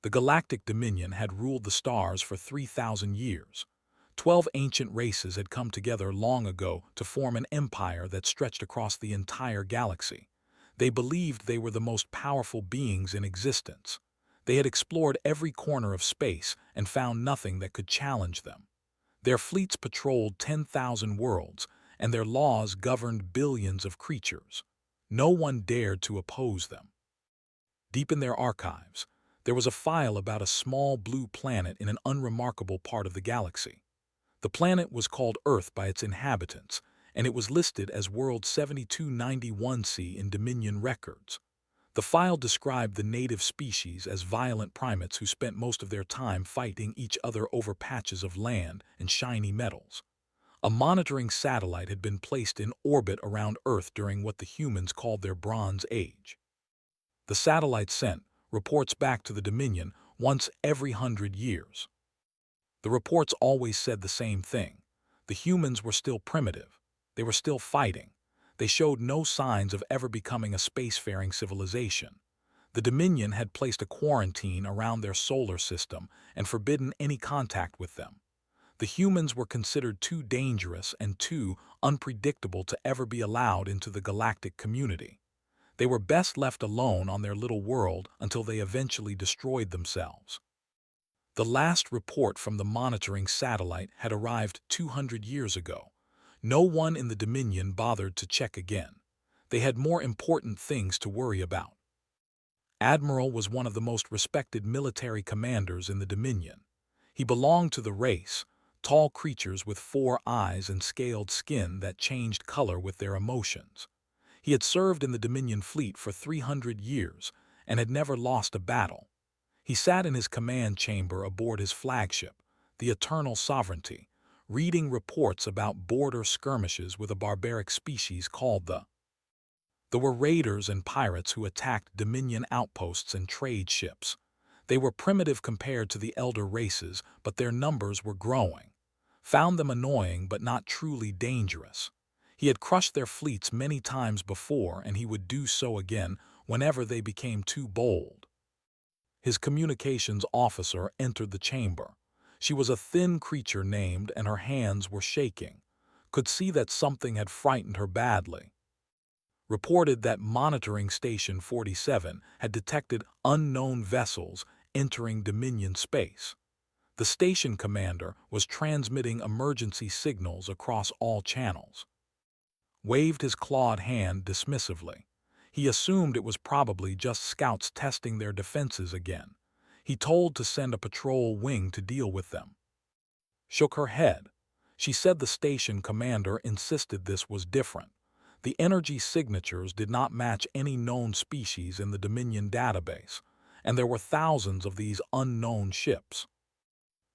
The Galactic Dominion had ruled the stars for 3,000 years. 12 ancient races had come together long ago to form an empire that stretched across the entire galaxy. They believed they were the most powerful beings in existence. They had explored every corner of space and found nothing that could challenge them. Their fleets patrolled 10,000 worlds, and their laws governed billions of creatures. No one dared to oppose them. Deep in their archives, there was a file about a small blue planet in an unremarkable part of the galaxy. The planet was called Earth by its inhabitants, and it was listed as World 7291C in Dominion records. The file described the native species as violent primates who spent most of their time fighting each other over patches of land and shiny metals. A monitoring satellite had been placed in orbit around Earth during what the humans called their Bronze Age. The satellite sent reports back to the Dominion once every 100 years. The reports always said the same thing. The humans were still primitive. They were still fighting. They showed no signs of ever becoming a spacefaring civilization. The Dominion had placed a quarantine around their solar system and forbidden any contact with them. The humans were considered too dangerous and too unpredictable to ever be allowed into the galactic community. They were best left alone on their little world until they eventually destroyed themselves. The last report from the monitoring satellite had arrived 200 years ago. No one in the Dominion bothered to check again. They had more important things to worry about. Admiral was one of the most respected military commanders in the Dominion. He belonged to the race, tall creatures with 4 eyes and scaled skin that changed color with their emotions. He had served in the Dominion fleet for 300 years and had never lost a battle. He sat in his command chamber aboard his flagship, the Eternal Sovereignty, reading reports about border skirmishes with a barbaric species called the. There were raiders and pirates who attacked Dominion outposts and trade ships. They were primitive compared to the elder races, but their numbers were growing. Found them annoying but not truly dangerous. He had crushed their fleets many times before, and he would do so again whenever they became too bold. His communications officer entered the chamber. She was a thin creature named, and her hands were shaking. Could see that something had frightened her badly. Reported that Monitoring Station 47 had detected unknown vessels entering Dominion space. The station commander was transmitting emergency signals across all channels. Waved his clawed hand dismissively. He assumed it was probably just scouts testing their defenses again. He told to send a patrol wing to deal with them. Shook her head. She said the station commander insisted this was different. The energy signatures did not match any known species in the Dominion database, and there were thousands of these unknown ships.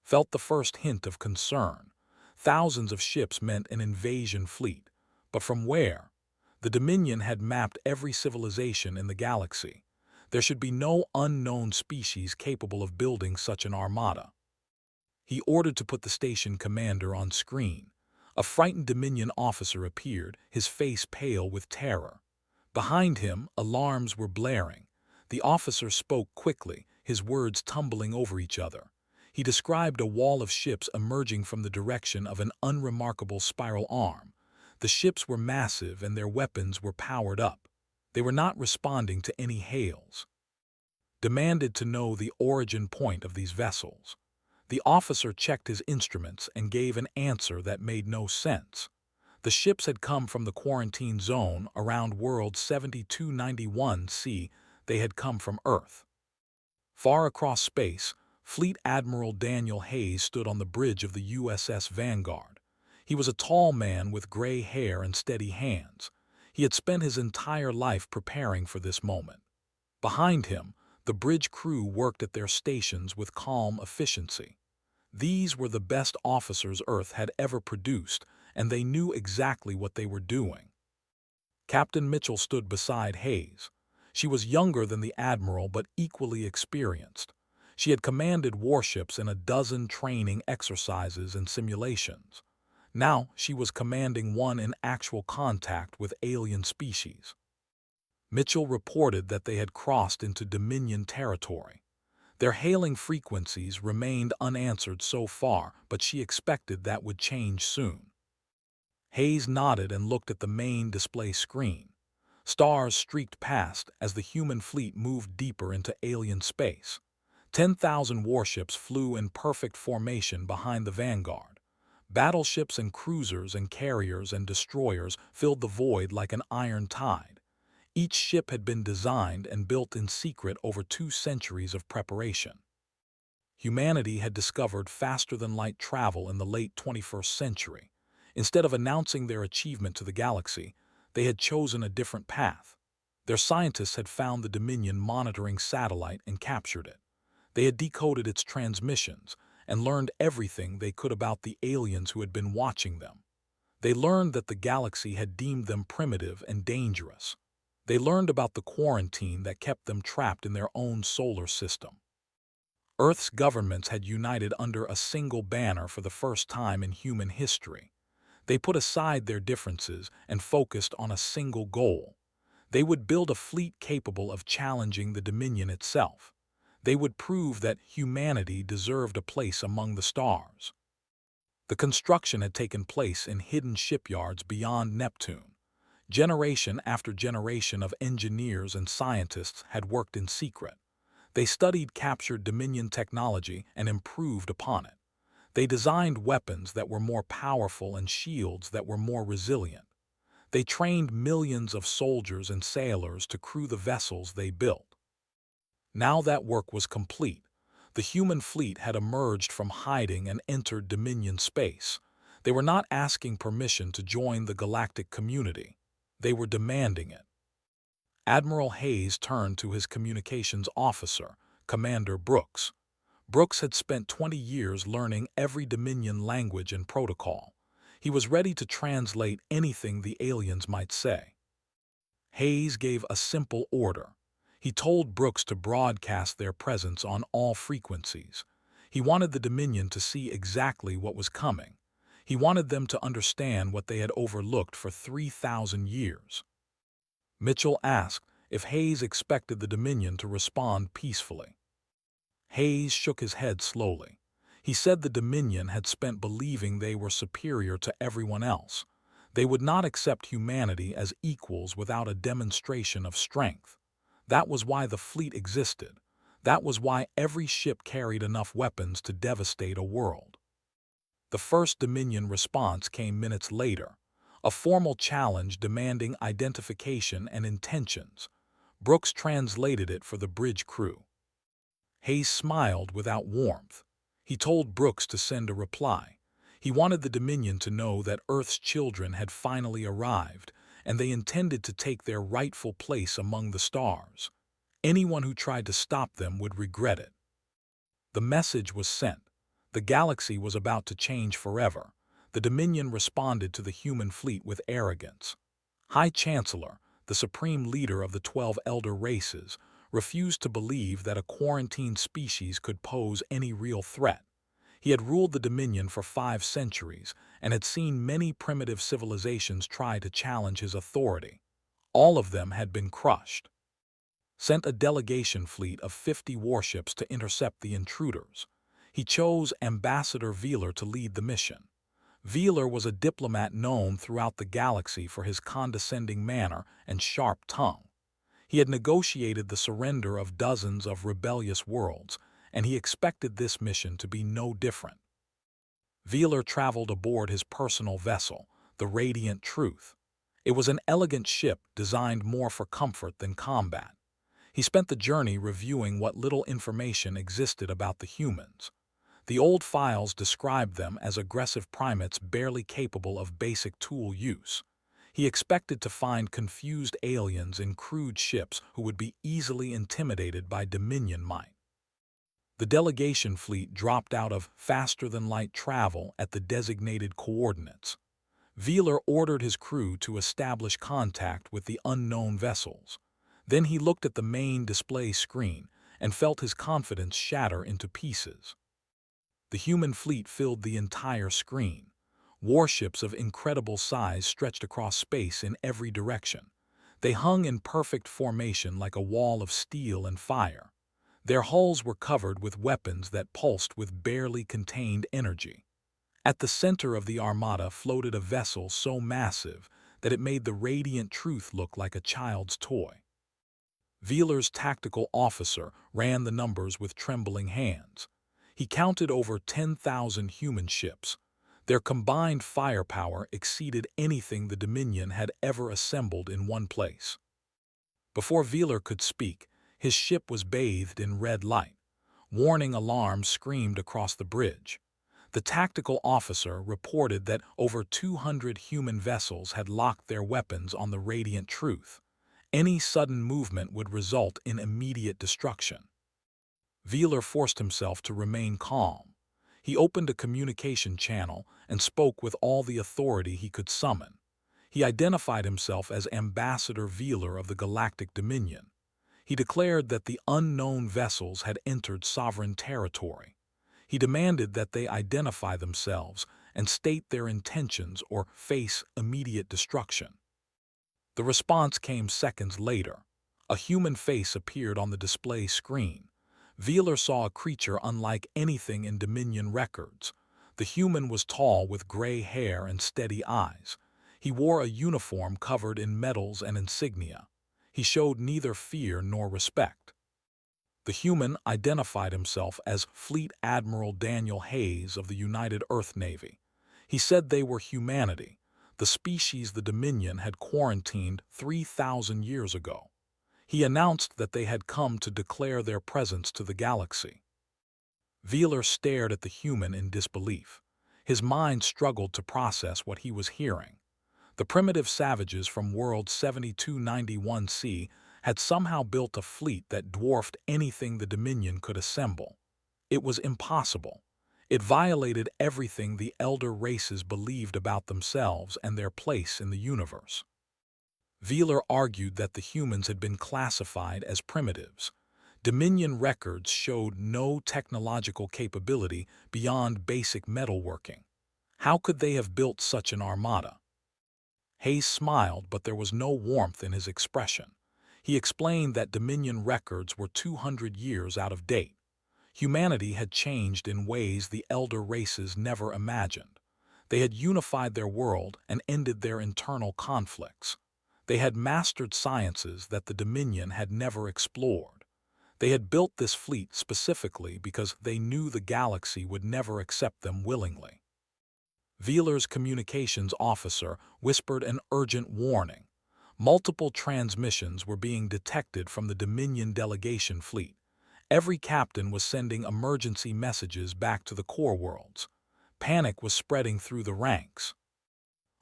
Felt the first hint of concern. Thousands of ships meant an invasion fleet. But from where? The Dominion had mapped every civilization in the galaxy. There should be no unknown species capable of building such an armada. He ordered to put the station commander on screen. A frightened Dominion officer appeared, his face pale with terror. Behind him, alarms were blaring. The officer spoke quickly, his words tumbling over each other. He described a wall of ships emerging from the direction of an unremarkable spiral arm. The ships were massive and their weapons were powered up. They were not responding to any hails. Demanded to know the origin point of these vessels. The officer checked his instruments and gave an answer that made no sense. The ships had come from the quarantine zone around World 7291C. They had come from Earth. Far across space, Fleet Admiral Daniel Hayes stood on the bridge of the USS Vanguard. He was a tall man with gray hair and steady hands. He had spent his entire life preparing for this moment. Behind him, the bridge crew worked at their stations with calm efficiency. These were the best officers Earth had ever produced, and they knew exactly what they were doing. Captain Mitchell stood beside Hayes. She was younger than the Admiral but equally experienced. She had commanded warships in a dozen training exercises and simulations. Now she was commanding one in actual contact with alien species. Mitchell reported that they had crossed into Dominion territory. Their hailing frequencies remained unanswered so far, but she expected that would change soon. Hayes nodded and looked at the main display screen. Stars streaked past as the human fleet moved deeper into alien space. 10,000 warships flew in perfect formation behind the vanguard. Battleships and cruisers and carriers and destroyers filled the void like an iron tide. Each ship had been designed and built in secret over 2 centuries of preparation. Humanity had discovered faster-than-light travel in the late 21st century. Instead of announcing their achievement to the galaxy, they had chosen a different path. Their scientists had found the Dominion monitoring satellite and captured it. They had decoded its transmissions and learned everything they could about the aliens who had been watching them. They learned that the galaxy had deemed them primitive and dangerous. They learned about the quarantine that kept them trapped in their own solar system. Earth's governments had united under a single banner for the first time in human history. They put aside their differences and focused on a single goal. They would build a fleet capable of challenging the Dominion itself. They would prove that humanity deserved a place among the stars. The construction had taken place in hidden shipyards beyond Neptune. Generation after generation of engineers and scientists had worked in secret. They studied captured Dominion technology and improved upon it. They designed weapons that were more powerful and shields that were more resilient. They trained millions of soldiers and sailors to crew the vessels they built. Now that work was complete. The human fleet had emerged from hiding and entered Dominion space. They were not asking permission to join the galactic community. They were demanding it. Admiral Hayes turned to his communications officer, Commander Brooks. Brooks had spent 20 years learning every Dominion language and protocol. He was ready to translate anything the aliens might say. Hayes gave a simple order. He told Brooks to broadcast their presence on all frequencies. He wanted the Dominion to see exactly what was coming. He wanted them to understand what they had overlooked for 3,000 years. Mitchell asked if Hayes expected the Dominion to respond peacefully. Hayes shook his head slowly. He said the Dominion had spent believing they were superior to everyone else. They would not accept humanity as equals without a demonstration of strength. That was why the fleet existed. That was why every ship carried enough weapons to devastate a world. The first Dominion response came minutes later, a formal challenge demanding identification and intentions. Brooks translated it for the bridge crew. Hayes smiled without warmth. He told Brooks to send a reply. He wanted the Dominion to know that Earth's children had finally arrived, and they intended to take their rightful place among the stars. Anyone who tried to stop them would regret it. The message was sent. The galaxy was about to change forever. The Dominion responded to the human fleet with arrogance. High Chancellor, the supreme leader of the 12 elder races, refused to believe that a quarantined species could pose any real threat. He had ruled the Dominion for 5 centuries and had seen many primitive civilizations try to challenge his authority. All of them had been crushed. Sent a delegation fleet of 50 warships to intercept the intruders. He chose Ambassador Veeler to lead the mission. Veeler was a diplomat known throughout the galaxy for his condescending manner and sharp tongue. He had negotiated the surrender of dozens of rebellious worlds, and he expected this mission to be no different. Veeler traveled aboard his personal vessel, the Radiant Truth. It was an elegant ship designed more for comfort than combat. He spent the journey reviewing what little information existed about the humans. The old files described them as aggressive primates barely capable of basic tool use. He expected to find confused aliens in crude ships who would be easily intimidated by Dominion might. The delegation fleet dropped out of faster-than-light travel at the designated coordinates. Veeler ordered his crew to establish contact with the unknown vessels. Then he looked at the main display screen and felt his confidence shatter into pieces. The human fleet filled the entire screen. Warships of incredible size stretched across space in every direction. They hung in perfect formation like a wall of steel and fire. Their hulls were covered with weapons that pulsed with barely contained energy. At the center of the armada floated a vessel so massive that it made the radiant truth look like a child's toy. Veeler's tactical officer ran the numbers with trembling hands. He counted over 10,000 human ships. Their combined firepower exceeded anything the Dominion had ever assembled in one place. Before Veeler could speak, his ship was bathed in red light. Warning alarms screamed across the bridge. The tactical officer reported that over 200 human vessels had locked their weapons on the radiant truth. Any sudden movement would result in immediate destruction. Veeler forced himself to remain calm. He opened a communication channel and spoke with all the authority he could summon. He identified himself as Ambassador Veeler of the Galactic Dominion. He declared that the unknown vessels had entered sovereign territory. He demanded that they identify themselves and state their intentions or face immediate destruction. The response came seconds later. A human face appeared on the display screen. Veeler saw a creature unlike anything in Dominion records. The human was tall with gray hair and steady eyes. He wore a uniform covered in medals and insignia. He showed neither fear nor respect. The human identified himself as Fleet Admiral Daniel Hayes of the United Earth Navy. He said they were humanity, the species the Dominion had quarantined 3,000 years ago. He announced that they had come to declare their presence to the galaxy. Veeler stared at the human in disbelief. His mind struggled to process what he was hearing. The primitive savages from World 7291C had somehow built a fleet that dwarfed anything the Dominion could assemble. It was impossible. It violated everything the elder races believed about themselves and their place in the universe. Veeler argued that the humans had been classified as primitives. Dominion records showed no technological capability beyond basic metalworking. How could they have built such an armada? Hayes smiled, but there was no warmth in his expression. He explained that Dominion records were 200 years out of date. Humanity had changed in ways the elder races never imagined. They had unified their world and ended their internal conflicts. They had mastered sciences that the Dominion had never explored. They had built this fleet specifically because they knew the galaxy would never accept them willingly. Veeler's communications officer whispered an urgent warning. Multiple transmissions were being detected from the Dominion delegation fleet. Every captain was sending emergency messages back to the core worlds. Panic was spreading through the ranks.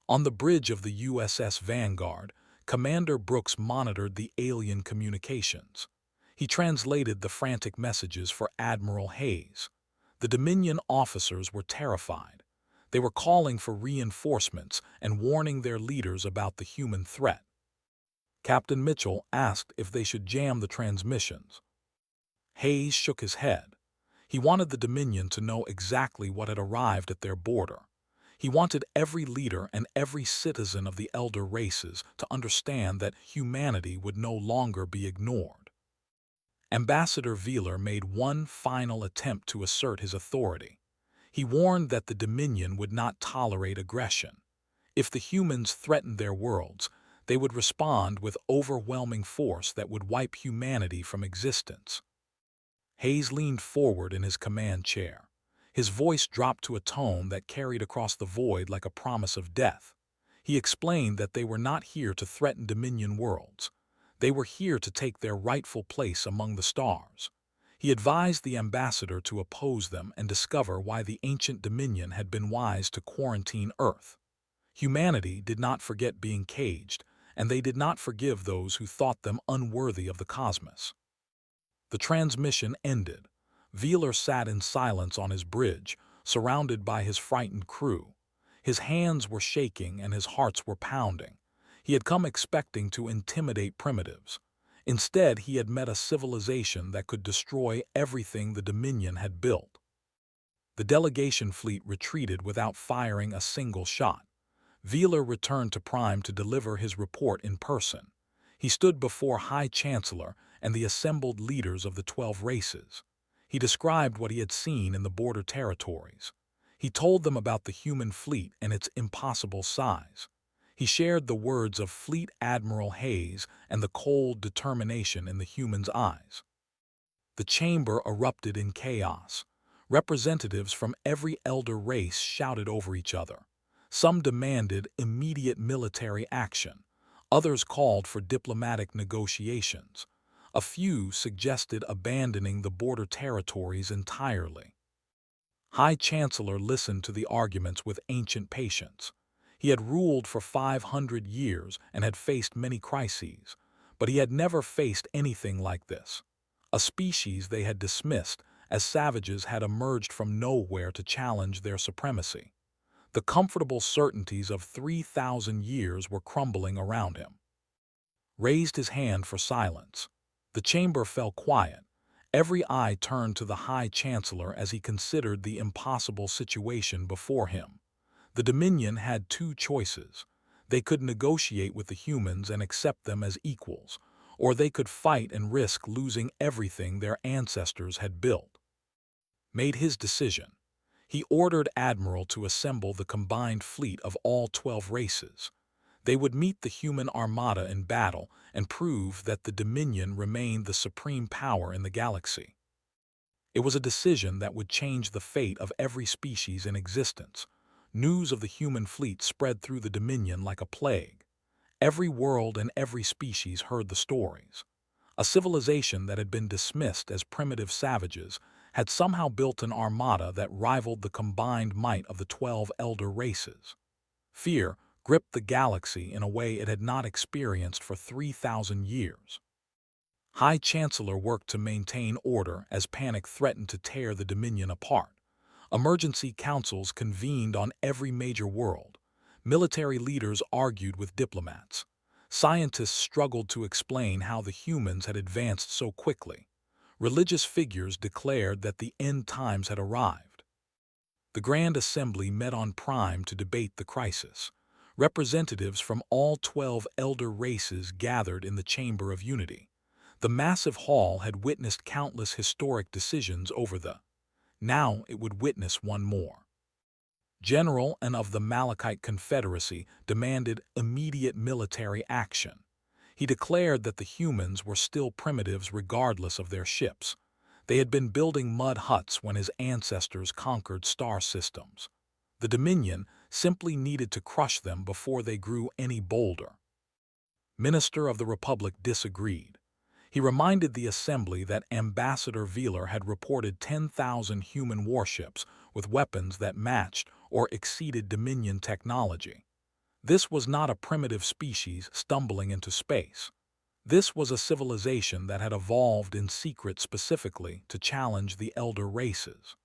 On the bridge of the USS Vanguard, Commander Brooks monitored the alien communications. He translated the frantic messages for Admiral Hayes. The Dominion officers were terrified. They were calling for reinforcements and warning their leaders about the human threat. Captain Mitchell asked if they should jam the transmissions. Hayes shook his head. He wanted the Dominion to know exactly what had arrived at their border. He wanted every leader and every citizen of the elder races to understand that humanity would no longer be ignored. Ambassador Veeler made one final attempt to assert his authority. He warned that the Dominion would not tolerate aggression. If the humans threatened their worlds, they would respond with overwhelming force that would wipe humanity from existence. Hayes leaned forward in his command chair. His voice dropped to a tone that carried across the void like a promise of death. He explained that they were not here to threaten Dominion worlds. They were here to take their rightful place among the stars. He advised the ambassador to oppose them and discover why the ancient Dominion had been wise to quarantine Earth. Humanity did not forget being caged, and they did not forgive those who thought them unworthy of the cosmos. The transmission ended. Veeler sat in silence on his bridge, surrounded by his frightened crew. His hands were shaking and his hearts were pounding. He had come expecting to intimidate primitives. Instead, he had met a civilization that could destroy everything the Dominion had built. The delegation fleet retreated without firing a single shot. Veeler returned to Prime to deliver his report in person. He stood before High Chancellor and the assembled leaders of the 12 races. He described what he had seen in the border territories. He told them about the human fleet and its impossible size. He shared the words of Fleet Admiral Hayes and the cold determination in the humans' eyes. The chamber erupted in chaos. Representatives from every elder race shouted over each other. Some demanded immediate military action. Others called for diplomatic negotiations. A few suggested abandoning the border territories entirely. High Chancellor listened to the arguments with ancient patience. He had ruled for 500 years and had faced many crises, but he had never faced anything like this. A species they had dismissed as savages had emerged from nowhere to challenge their supremacy. The comfortable certainties of 3,000 years were crumbling around him. Raised his hand for silence. The chamber fell quiet. Every eye turned to the High Chancellor as he considered the impossible situation before him. The Dominion had two choices. They could negotiate with the humans and accept them as equals, or they could fight and risk losing everything their ancestors had built. Made his decision. He ordered Admiral to assemble the combined fleet of all 12 races. They would meet the human armada in battle and prove that the Dominion remained the supreme power in the galaxy. It was a decision that would change the fate of every species in existence. News of the human fleet spread through the Dominion like a plague. Every world and every species heard the stories. A civilization that had been dismissed as primitive savages had somehow built an armada that rivaled the combined might of the 12 elder races. Fear gripped the galaxy in a way it had not experienced for 3,000 years. High Chancellor worked to maintain order as panic threatened to tear the Dominion apart. Emergency councils convened on every major world. Military leaders argued with diplomats. Scientists struggled to explain how the humans had advanced so quickly. Religious figures declared that the end times had arrived. The Grand Assembly met on Prime to debate the crisis. Representatives from all 12 elder races gathered in the Chamber of Unity. The massive hall had witnessed countless historic decisions over the. Now it would witness one more. General and of the Malachite Confederacy demanded immediate military action. He declared that the humans were still primitives regardless of their ships. They had been building mud huts when his ancestors conquered star systems. The Dominion simply needed to crush them before they grew any bolder. Minister of the Republic disagreed. He reminded the Assembly that Ambassador Veeler had reported 10,000 human warships with weapons that matched or exceeded Dominion technology. This was not a primitive species stumbling into space. This was a civilization that had evolved in secret specifically to challenge the elder races.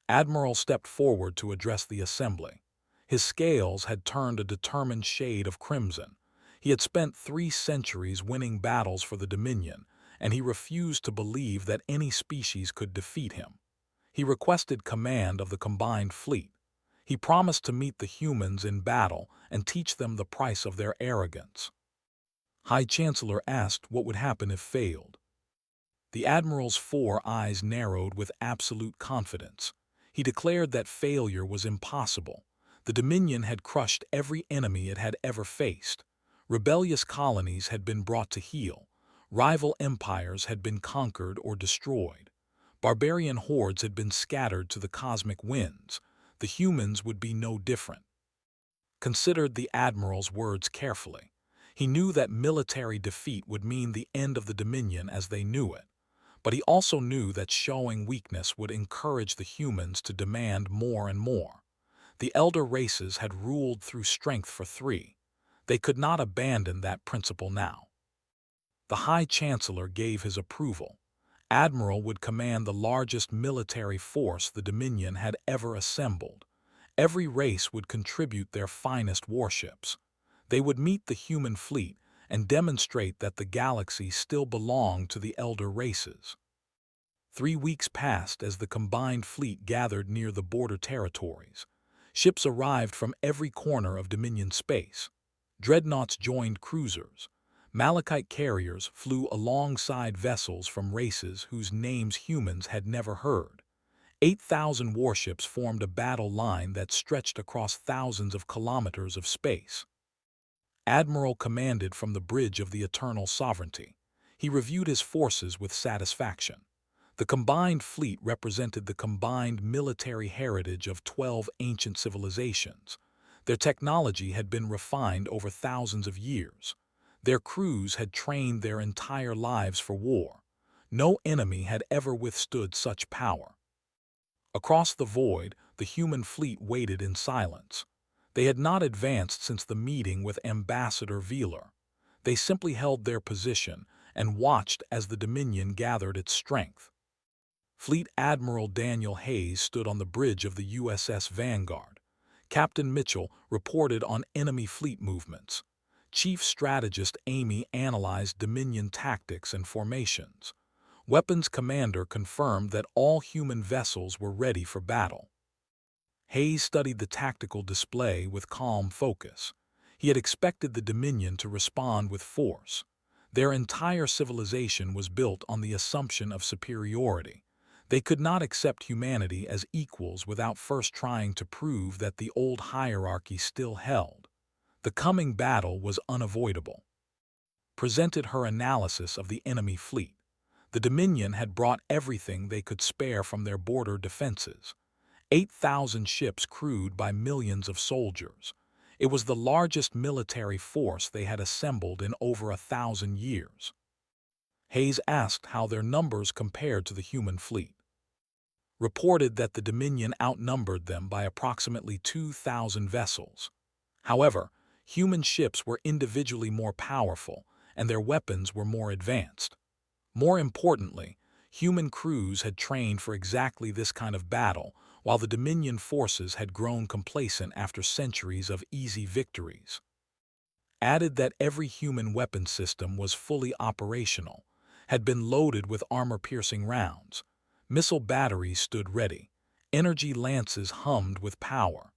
Admiral stepped forward to address the Assembly. His scales had turned a determined shade of crimson. He had spent 3 centuries winning battles for the Dominion, and he refused to believe that any species could defeat him. He requested command of the combined fleet. He promised to meet the humans in battle and teach them the price of their arrogance. High Chancellor asked what would happen if failed. The Admiral's 4 eyes narrowed with absolute confidence. He declared that failure was impossible. The Dominion had crushed every enemy it had ever faced. Rebellious colonies had been brought to heel. Rival empires had been conquered or destroyed. Barbarian hordes had been scattered to the cosmic winds. The humans would be no different. Considered the Admiral's words carefully. He knew that military defeat would mean the end of the Dominion as they knew it. But he also knew that showing weakness would encourage the humans to demand more and more. The elder races had ruled through strength for 3. They could not abandon that principle now. The High Chancellor gave his approval. Admiral would command the largest military force the Dominion had ever assembled. Every race would contribute their finest warships. They would meet the human fleet and demonstrate that the galaxy still belonged to the elder races. 3 weeks passed as the combined fleet gathered near the border territories. Ships arrived from every corner of Dominion space. Dreadnoughts joined cruisers. Malachite carriers flew alongside vessels from races whose names humans had never heard. 8,000 warships formed a battle line that stretched across thousands of kilometers of space. Admiral commanded from the bridge of the Eternal Sovereignty. He reviewed his forces with satisfaction. The combined fleet represented the combined military heritage of 12 ancient civilizations. Their technology had been refined over thousands of years. Their crews had trained their entire lives for war. No enemy had ever withstood such power. Across the void, the human fleet waited in silence. They had not advanced since the meeting with Ambassador Velar. They simply held their position and watched as the Dominion gathered its strength. Fleet Admiral Daniel Hayes stood on the bridge of the USS Vanguard. Captain Mitchell reported on enemy fleet movements. Chief Strategist Amy analyzed Dominion tactics and formations. Weapons Commander confirmed that all human vessels were ready for battle. Hayes studied the tactical display with calm focus. He had expected the Dominion to respond with force. Their entire civilization was built on the assumption of superiority. They could not accept humanity as equals without first trying to prove that the old hierarchy still held. The coming battle was unavoidable. Presented her analysis of the enemy fleet. The Dominion had brought everything they could spare from their border defenses. 8,000 ships crewed by millions of soldiers. It was the largest military force they had assembled in over 1,000 years. Hayes asked how their numbers compared to the human fleet. Reported that the Dominion outnumbered them by approximately 2,000 vessels. However, human ships were individually more powerful, and their weapons were more advanced. More importantly, human crews had trained for exactly this kind of battle, while the Dominion forces had grown complacent after centuries of easy victories. Added that every human weapon system was fully operational, had been loaded with armor-piercing rounds. Missile batteries stood ready. Energy lances hummed with power.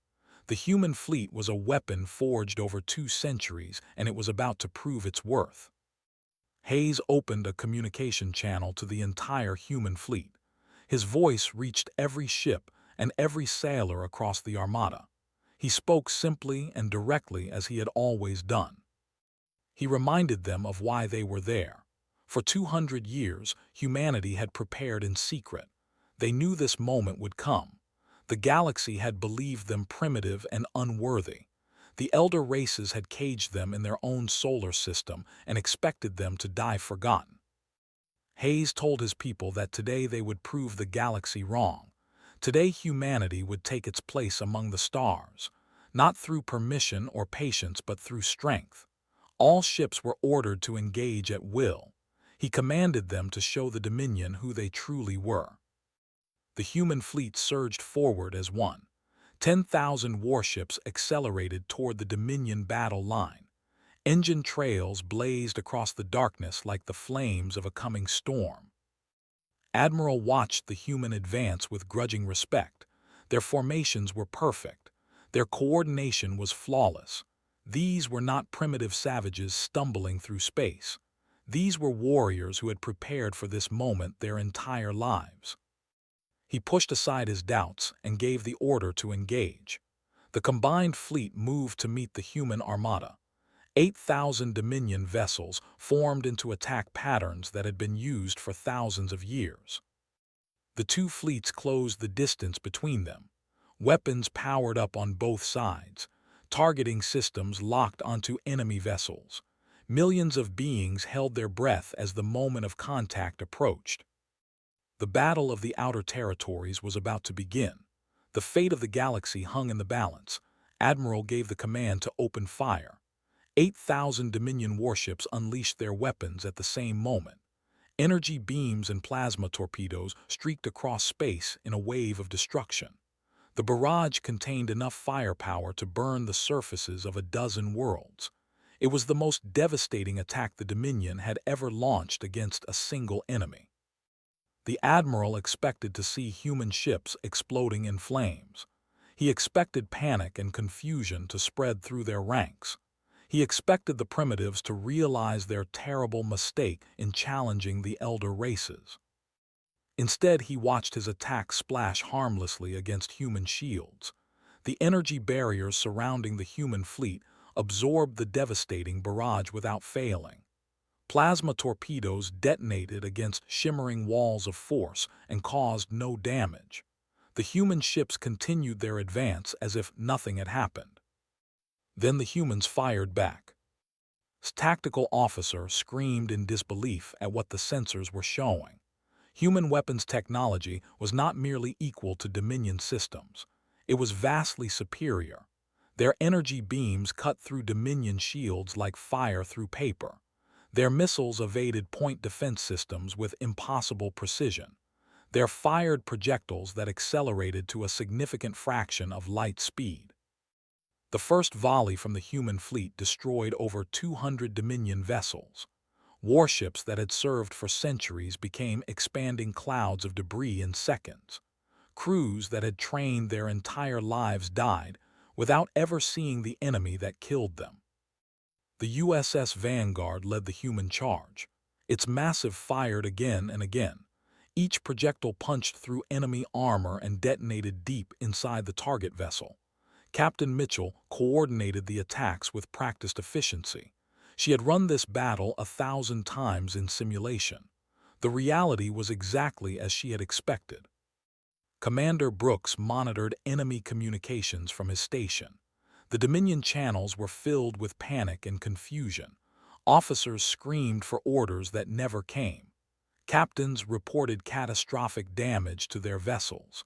The human fleet was a weapon forged over 2 centuries, and it was about to prove its worth. Hayes opened a communication channel to the entire human fleet. His voice reached every ship and every sailor across the Armada. He spoke simply and directly as he had always done. He reminded them of why they were there. For 200 years, humanity had prepared in secret. They knew this moment would come. The galaxy had believed them primitive and unworthy. The elder races had caged them in their own solar system and expected them to die forgotten. Hayes told his people that today they would prove the galaxy wrong. Today humanity would take its place among the stars, not through permission or patience but through strength. All ships were ordered to engage at will. He commanded them to show the Dominion who they truly were. The human fleet surged forward as one. 10,000 warships accelerated toward the Dominion battle line. Engine trails blazed across the darkness like the flames of a coming storm. Admiral watched the human advance with grudging respect. Their formations were perfect. Their coordination was flawless. These were not primitive savages stumbling through space. These were warriors who had prepared for this moment their entire lives. He pushed aside his doubts and gave the order to engage. The combined fleet moved to meet the human armada. 8,000 Dominion vessels formed into attack patterns that had been used for thousands of years. The two fleets closed the distance between them. Weapons powered up on both sides. Targeting systems locked onto enemy vessels. Millions of beings held their breath as the moment of contact approached. The Battle of the Outer Territories was about to begin. The fate of the galaxy hung in the balance. Admiral gave the command to open fire. 8,000 Dominion warships unleashed their weapons at the same moment. Energy beams and plasma torpedoes streaked across space in a wave of destruction. The barrage contained enough firepower to burn the surfaces of a dozen worlds. It was the most devastating attack the Dominion had ever launched against a single enemy. The Admiral expected to see human ships exploding in flames. He expected panic and confusion to spread through their ranks. He expected the primitives to realize their terrible mistake in challenging the elder races. Instead, he watched his attack splash harmlessly against human shields. The energy barriers surrounding the human fleet absorbed the devastating barrage without failing. Plasma torpedoes detonated against shimmering walls of force and caused no damage. The human ships continued their advance as if nothing had happened. Then the humans fired back. Tactical officer screamed in disbelief at what the sensors were showing. Human weapons technology was not merely equal to Dominion systems. It was vastly superior. Their energy beams cut through Dominion shields like fire through paper. Their missiles evaded point defense systems with impossible precision. Their fired projectiles that accelerated to a significant fraction of light speed. The first volley from the human fleet destroyed over 200 Dominion vessels. Warships that had served for centuries became expanding clouds of debris in seconds. Crews that had trained their entire lives died without ever seeing the enemy that killed them. The USS Vanguard led the human charge. Its massive fired again and again. Each projectile punched through enemy armor and detonated deep inside the target vessel. Captain Mitchell coordinated the attacks with practiced efficiency. She had run this battle 1,000 times in simulation. The reality was exactly as she had expected. Commander Brooks monitored enemy communications from his station. The Dominion channels were filled with panic and confusion. Officers screamed for orders that never came. Captains reported catastrophic damage to their vessels.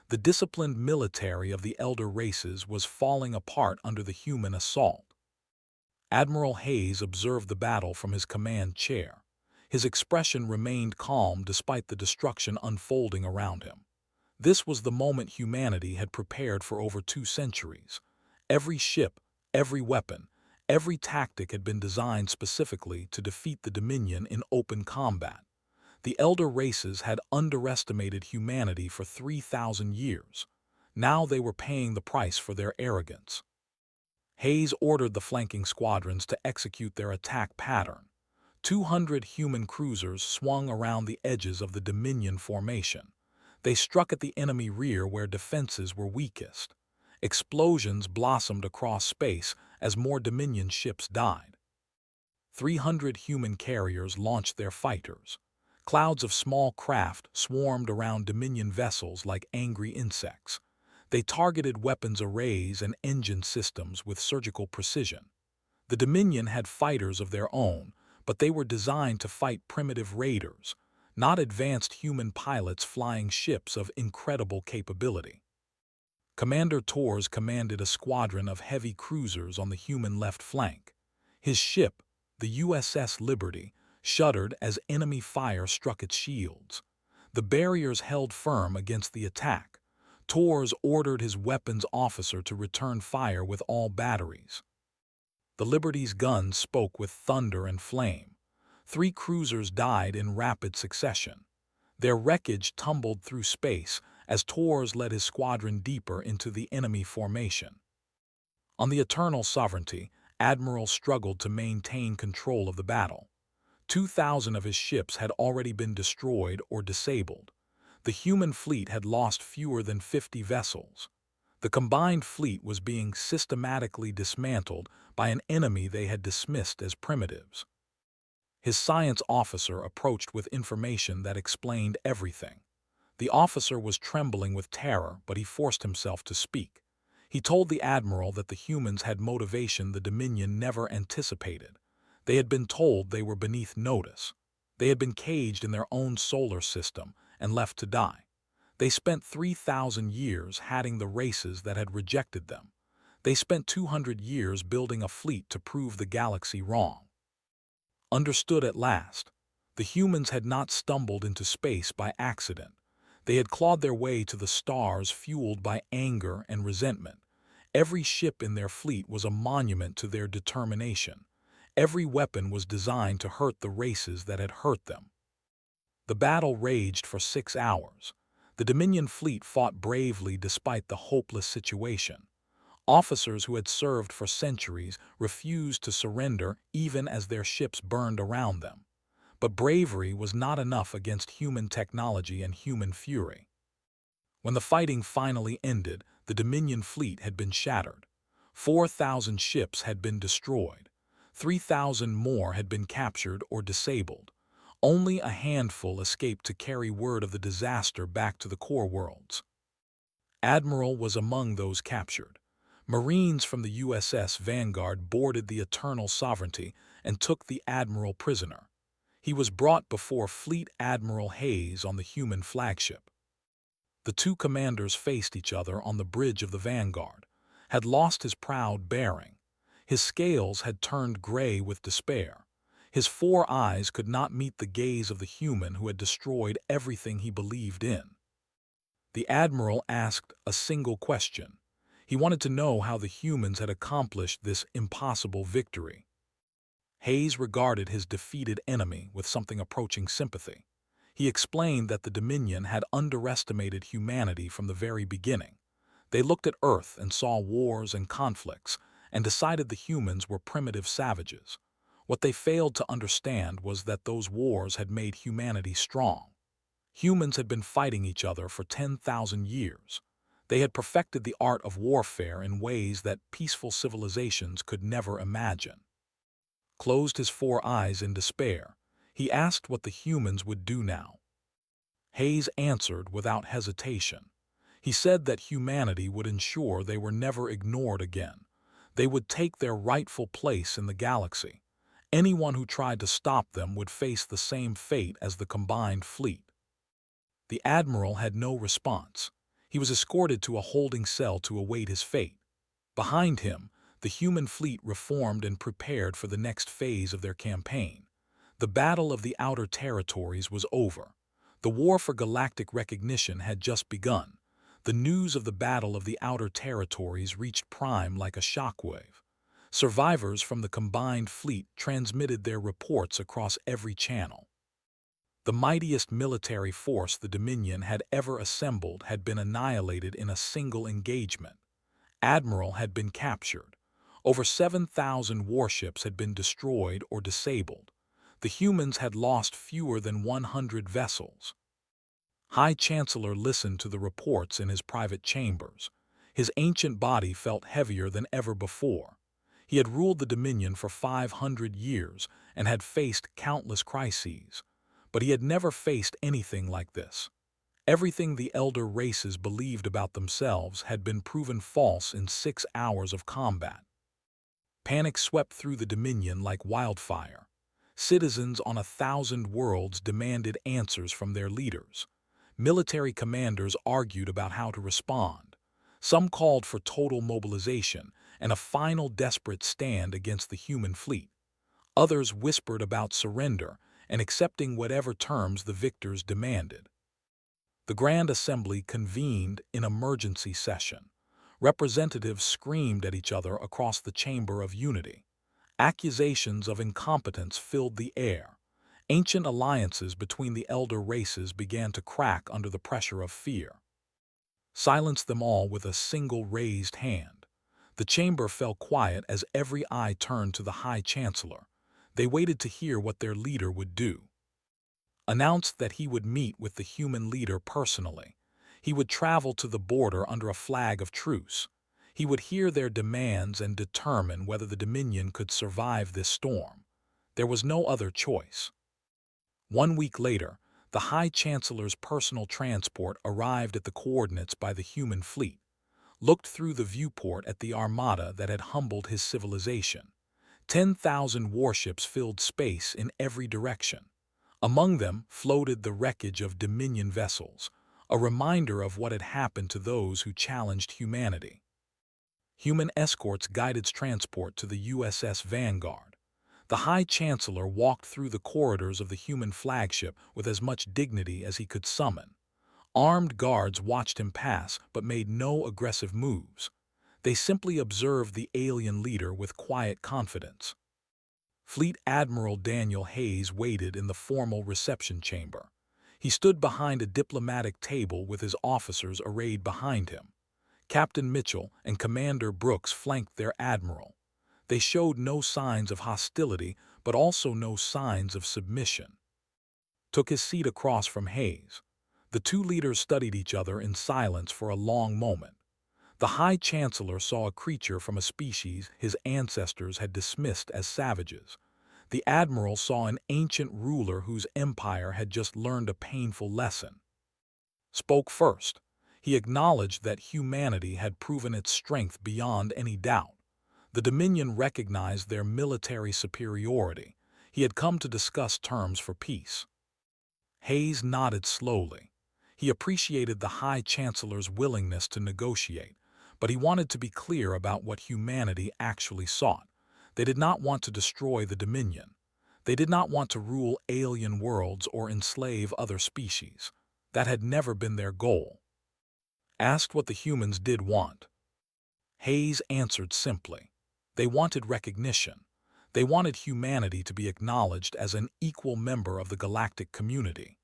The disciplined military of the elder races was falling apart under the human assault. Admiral Hayes observed the battle from his command chair. His expression remained calm despite the destruction unfolding around him. This was the moment humanity had prepared for over 2 centuries. Every ship, every weapon, every tactic had been designed specifically to defeat the Dominion in open combat. The elder races had underestimated humanity for 3,000 years. Now they were paying the price for their arrogance. Hayes ordered the flanking squadrons to execute their attack pattern. 200 human cruisers swung around the edges of the Dominion formation. They struck at the enemy rear where defenses were weakest. Explosions blossomed across space as more Dominion ships died. 300 human carriers launched their fighters. Clouds of small craft swarmed around Dominion vessels like angry insects. They targeted weapons arrays and engine systems with surgical precision. The Dominion had fighters of their own, but they were designed to fight primitive raiders, not advanced human pilots flying ships of incredible capability. Commander Torres commanded a squadron of heavy cruisers on the human left flank. His ship, the USS Liberty, shuddered as enemy fire struck its shields. The barriers held firm against the attack. Torres ordered his weapons officer to return fire with all batteries. The Liberty's guns spoke with thunder and flame. 3 cruisers died in rapid succession. Their wreckage tumbled through space as Torres led his squadron deeper into the enemy formation. On the Eternal Sovereignty, Admiral struggled to maintain control of the battle. 2,000 of his ships had already been destroyed or disabled. The human fleet had lost fewer than 50 vessels. The combined fleet was being systematically dismantled by an enemy they had dismissed as primitives. His science officer approached with information that explained everything. The officer was trembling with terror, but he forced himself to speak. He told the admiral that the humans had motivation the Dominion never anticipated. They had been told they were beneath notice. They had been caged in their own solar system and left to die. They spent 3,000 years hatting the races that had rejected them. They spent 200 years building a fleet to prove the galaxy wrong. Understood at last. The humans had not stumbled into space by accident. They had clawed their way to the stars fueled by anger and resentment. Every ship in their fleet was a monument to their determination. Every weapon was designed to hurt the races that had hurt them. The battle raged for 6 hours. The Dominion fleet fought bravely despite the hopeless situation. Officers who had served for centuries refused to surrender even as their ships burned around them. But bravery was not enough against human technology and human fury. When the fighting finally ended, the Dominion fleet had been shattered. 4,000 ships had been destroyed. 3,000 more had been captured or disabled. Only a handful escaped to carry word of the disaster back to the core worlds. Admiral was among those captured. Marines from the USS Vanguard boarded the Eternal Sovereignty and took the Admiral prisoner. He was brought before Fleet Admiral Hayes on the human flagship. The two commanders faced each other on the bridge of the Vanguard, had lost his proud bearing. His scales had turned gray with despair. His 4 eyes could not meet the gaze of the human who had destroyed everything he believed in. The Admiral asked a single question. He wanted to know how the humans had accomplished this impossible victory. Hayes regarded his defeated enemy with something approaching sympathy. He explained that the Dominion had underestimated humanity from the very beginning. They looked at Earth and saw wars and conflicts, and decided the humans were primitive savages. What they failed to understand was that those wars had made humanity strong. Humans had been fighting each other for 10,000 years. They had perfected the art of warfare in ways that peaceful civilizations could never imagine. Closed his 4 eyes in despair, he asked what the humans would do now. Hayes answered without hesitation. He said that humanity would ensure they were never ignored again. They would take their rightful place in the galaxy. Anyone who tried to stop them would face the same fate as the combined fleet. The Admiral had no response. He was escorted to a holding cell to await his fate. Behind him, the human fleet reformed and prepared for the next phase of their campaign. The Battle of the Outer Territories was over. The war for galactic recognition had just begun. The news of the Battle of the Outer Territories reached Prime like a shockwave. Survivors from the combined fleet transmitted their reports across every channel. The mightiest military force the Dominion had ever assembled had been annihilated in a single engagement. Admiral had been captured. Over 7,000 warships had been destroyed or disabled. The humans had lost fewer than 100 vessels. High Chancellor listened to the reports in his private chambers. His ancient body felt heavier than ever before. He had ruled the Dominion for 500 years and had faced countless crises. But he had never faced anything like this. Everything the elder races believed about themselves had been proven false in 6 hours of combat. Panic swept through the Dominion like wildfire. Citizens on 1,000 worlds demanded answers from their leaders. Military commanders argued about how to respond. Some called for total mobilization and a final desperate stand against the human fleet. Others whispered about surrender and accepting whatever terms the victors demanded. The Grand Assembly convened in emergency session. Representatives screamed at each other across the Chamber of Unity. Accusations of incompetence filled the air. Ancient alliances between the elder races began to crack under the pressure of fear. Silence them all with a single raised hand. The chamber fell quiet as every eye turned to the High Chancellor. They waited to hear what their leader would do. Announced that he would meet with the human leader personally. He would travel to the border under a flag of truce. He would hear their demands and determine whether the Dominion could survive this storm. There was no other choice. 1 week later, the High Chancellor's personal transport arrived at the coordinates by the human fleet, looked through the viewport at the armada that had humbled his civilization. 10,000 warships filled space in every direction. Among them floated the wreckage of Dominion vessels, a reminder of what had happened to those who challenged humanity. Human escorts guided transport to the USS Vanguard. The High Chancellor walked through the corridors of the human flagship with as much dignity as he could summon. Armed guards watched him pass but made no aggressive moves. They simply observed the alien leader with quiet confidence. Fleet Admiral Daniel Hayes waited in the formal reception chamber. He stood behind a diplomatic table with his officers arrayed behind him. Captain Mitchell and Commander Brooks flanked their admiral. They showed no signs of hostility, but also no signs of submission. Took his seat across from Hayes. The two leaders studied each other in silence for a long moment. The High Chancellor saw a creature from a species his ancestors had dismissed as savages. The Admiral saw an ancient ruler whose empire had just learned a painful lesson. Spoke first. He acknowledged that humanity had proven its strength beyond any doubt. The Dominion recognized their military superiority. He had come to discuss terms for peace. Hayes nodded slowly. He appreciated the High Chancellor's willingness to negotiate, but he wanted to be clear about what humanity actually sought. They did not want to destroy the Dominion. They did not want to rule alien worlds or enslave other species. That had never been their goal. Asked what the humans did want. Hayes answered simply. They wanted recognition. They wanted humanity to be acknowledged as an equal member of the galactic community.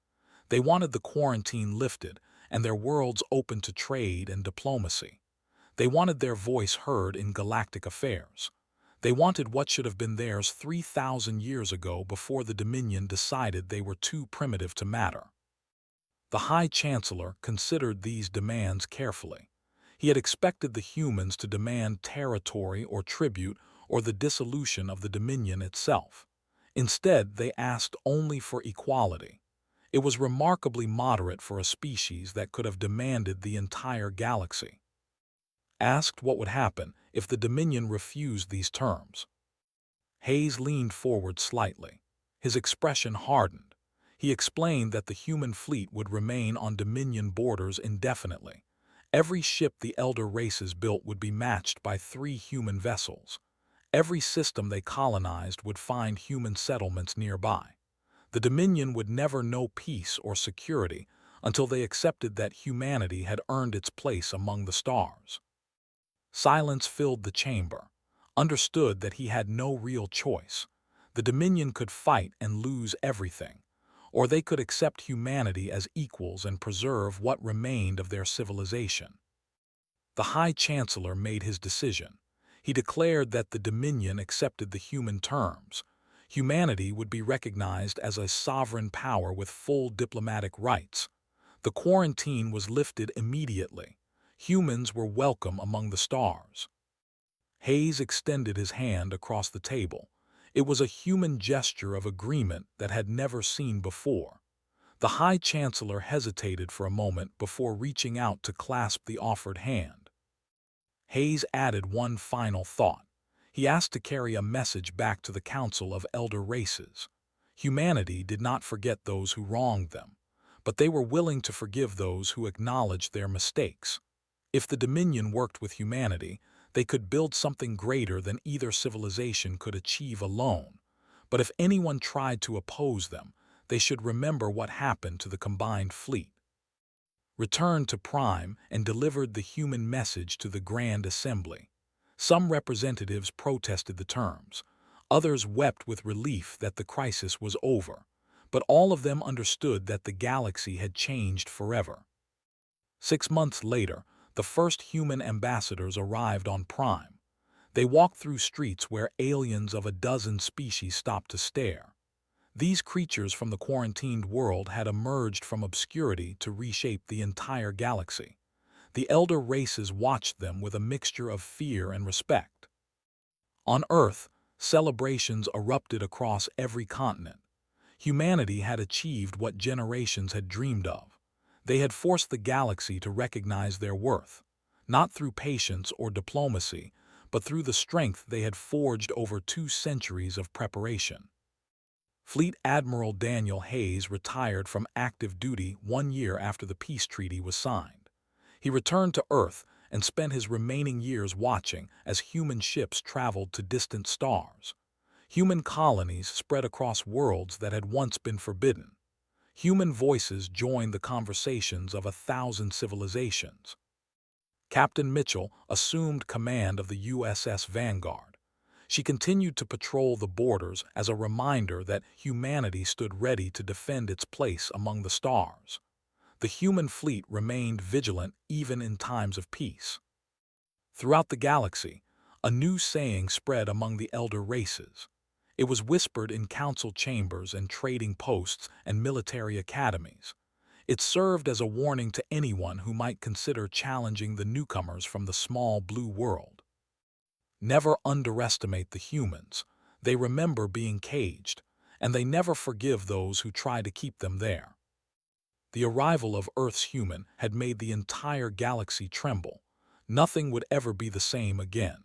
They wanted the quarantine lifted and their worlds open to trade and diplomacy. They wanted their voice heard in galactic affairs. They wanted what should have been theirs 3,000 years ago before the Dominion decided they were too primitive to matter. The High Chancellor considered these demands carefully. He had expected the humans to demand territory or tribute or the dissolution of the Dominion itself. Instead, they asked only for equality. It was remarkably moderate for a species that could have demanded the entire galaxy. Asked what would happen if the Dominion refused these terms. Hayes leaned forward slightly. His expression hardened. He explained that the human fleet would remain on Dominion borders indefinitely. Every ship the elder races built would be matched by 3 human vessels. Every system they colonized would find human settlements nearby. The Dominion would never know peace or security until they accepted that humanity had earned its place among the stars. Silence filled the chamber. Understood that he had no real choice. The Dominion could fight and lose everything, or they could accept humanity as equals and preserve what remained of their civilization. The High Chancellor made his decision. He declared that the Dominion accepted the human terms. Humanity would be recognized as a sovereign power with full diplomatic rights. The quarantine was lifted immediately. Humans were welcome among the stars. Hayes extended his hand across the table. It was a human gesture of agreement that had never seen before. The High Chancellor hesitated for a moment before reaching out to clasp the offered hand. Hayes added one final thought. He asked to carry a message back to the Council of Elder Races. Humanity did not forget those who wronged them, but they were willing to forgive those who acknowledged their mistakes. If the Dominion worked with humanity, they could build something greater than either civilization could achieve alone. But if anyone tried to oppose them, they should remember what happened to the combined fleet. Returned to Prime and delivered the human message to the Grand Assembly. Some representatives protested the terms. Others wept with relief that the crisis was over. But all of them understood that the galaxy had changed forever. 6 months later, the first human ambassadors arrived on Prime. They walked through streets where aliens of a dozen species stopped to stare. These creatures from the quarantined world had emerged from obscurity to reshape the entire galaxy. The elder races watched them with a mixture of fear and respect. On Earth, celebrations erupted across every continent. Humanity had achieved what generations had dreamed of. They had forced the galaxy to recognize their worth, not through patience or diplomacy, but through the strength they had forged over 2 centuries of preparation. Fleet Admiral Daniel Hayes retired from active duty 1 year after the peace treaty was signed. He returned to Earth and spent his remaining years watching as human ships traveled to distant stars. Human colonies spread across worlds that had once been forbidden. Human voices joined the conversations of 1,000 civilizations. Captain Mitchell assumed command of the USS Vanguard. She continued to patrol the borders as a reminder that humanity stood ready to defend its place among the stars. The human fleet remained vigilant even in times of peace. Throughout the galaxy, a new saying spread among the elder races. It was whispered in council chambers and trading posts and military academies. It served as a warning to anyone who might consider challenging the newcomers from the small blue world. Never underestimate the humans. They remember being caged, and they never forgive those who try to keep them there. The arrival of Earth's human had made the entire galaxy tremble. Nothing would ever be the same again.